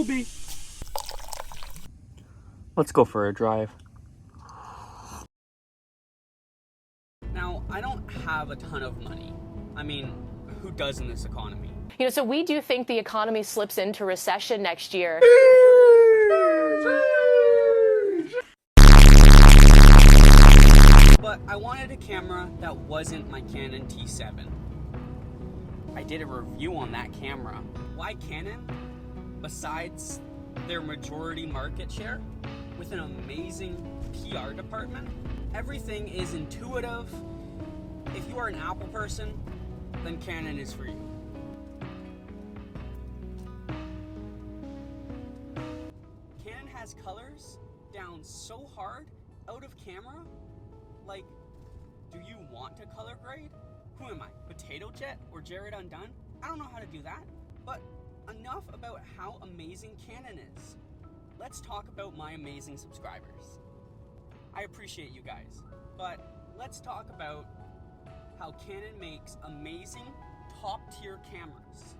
will be. Let's go for a drive. Now, I don't have a ton of money. I mean, who does in this economy? You know, so we do think the economy slips into recession next year. But I wanted a camera that wasn't my Canon T7. I did a review on that camera. Why Canon? Besides their majority market share, with an amazing PR department, everything is intuitive. If you are an Apple person, then Canon is for you. Canon has colors down so hard out of camera. Like, do you want to color grade? Who am I, Potato Jet or Jared Undone? I don't know how to do that. But enough about how amazing Canon is. Let's talk about my amazing subscribers. I appreciate you guys, but let's talk about how Canon makes amazing top-tier cameras.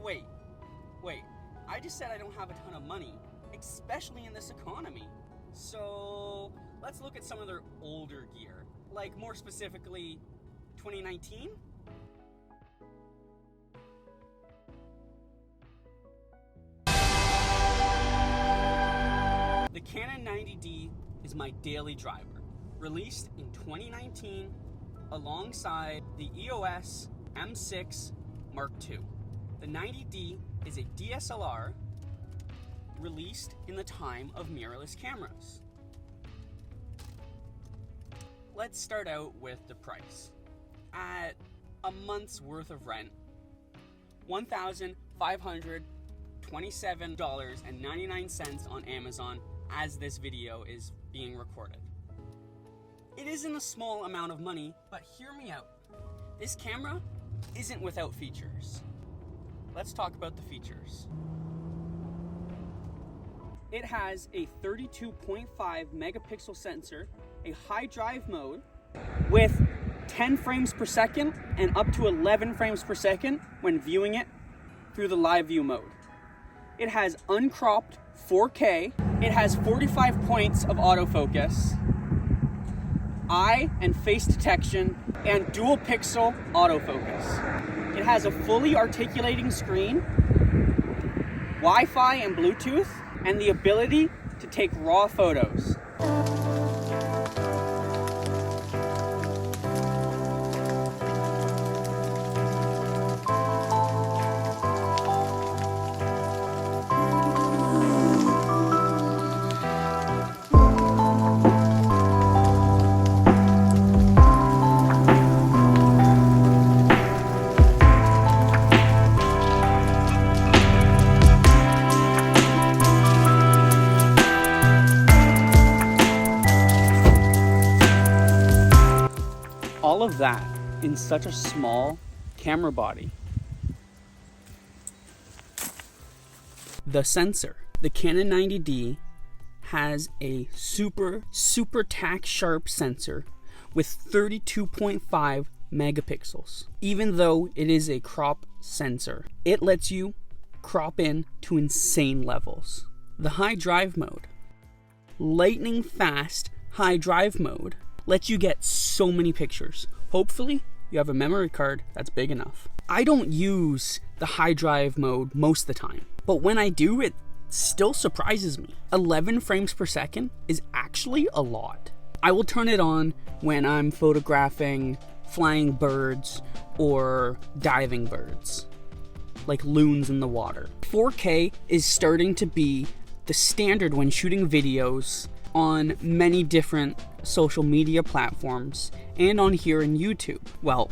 Wait, I just said I don't have a ton of money, especially in this economy. So let's look at some of their older gear, like more specifically 2019. The Canon 90D is my daily driver, released in 2019 alongside the EOS M6 Mark II. The 90D is a DSLR released in the time of mirrorless cameras. Let's start out with the price. At a month's worth of rent, $1,527.99 on Amazon as this video is being recorded. It isn't a small amount of money, but hear me out. This camera isn't without features. Let's talk about the features. It has a 32.5 megapixel sensor, a high drive mode with 10 frames per second and up to 11 frames per second when viewing it through the live view mode. It has uncropped 4K. It has 45 points of autofocus, eye and face detection, and dual pixel autofocus. It has a fully articulating screen, Wi-Fi and Bluetooth, and the ability to take raw photos. All of that in such a small camera body. The sensor. The Canon 90D has a super tack sharp sensor with 32.5 megapixels. Even though it is a crop sensor, it lets you crop in to insane levels. The high drive mode. Lightning fast high drive mode lets you get so many pictures. Hopefully, you have a memory card that's big enough. I don't use the high drive mode most of the time, but when I do, it still surprises me. 11 frames per second is actually a lot. I will turn it on when I'm photographing flying birds or diving birds, like loons in the water. 4K is starting to be the standard when shooting videos on many different social media platforms and on here in YouTube. Well,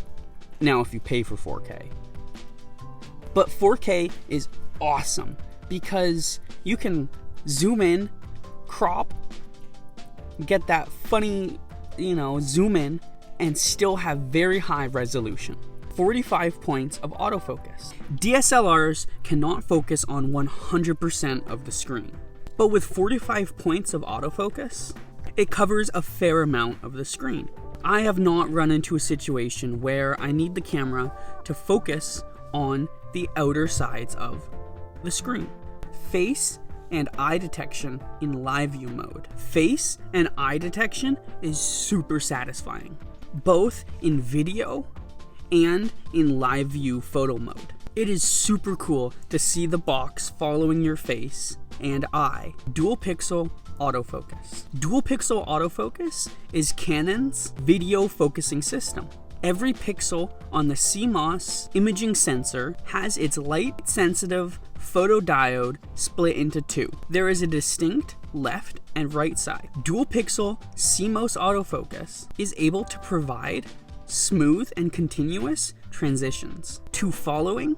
now if you pay for 4K. But 4K is awesome because you can zoom in, crop, get that funny, zoom in, and still have very high resolution. 45 points of autofocus. DSLRs cannot focus on 100% of the screen. But with 45 points of autofocus, it covers a fair amount of the screen. I have not run into a situation where I need the camera to focus on the outer sides of the screen. face and eye detection in live view mode. Face and eye detection is super satisfying, both in video and in live view photo mode. It is super cool to see the box following your face and eye. Dual pixel autofocus. Dual pixel autofocus is Canon's video focusing system. Every pixel on the CMOS imaging sensor has its light sensitive photodiode split into two. There is a distinct left and right side. Dual pixel CMOS autofocus is able to provide smooth and continuous transitions to following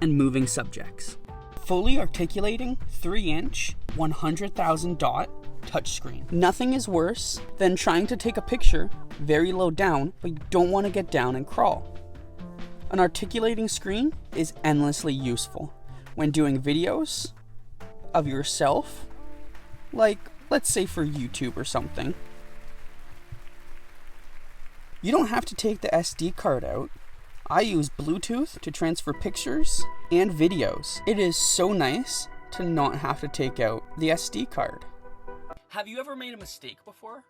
and moving subjects. Fully articulating 3-inch 100,000 dot touchscreen. Nothing is worse than trying to take a picture very low down, but you don't want to get down and crawl. An articulating screen is endlessly useful when doing videos of yourself, like let's say for YouTube or something. You don't have to take the SD card out. I use Bluetooth to transfer pictures and videos. It is so nice to not have to take out the SD card. Have you ever made a mistake before?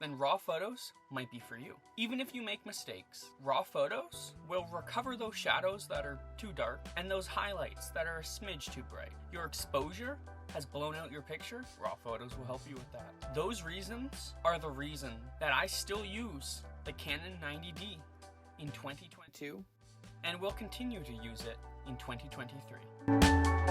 Then raw photos might be for you. Even if you make mistakes, raw photos will recover those shadows that are too dark and those highlights that are a smidge too bright. Your exposure has blown out your picture, raw photos will help you with that. Those reasons are the reason that I still use the Canon 90D in 2022 and will continue to use it in 2023.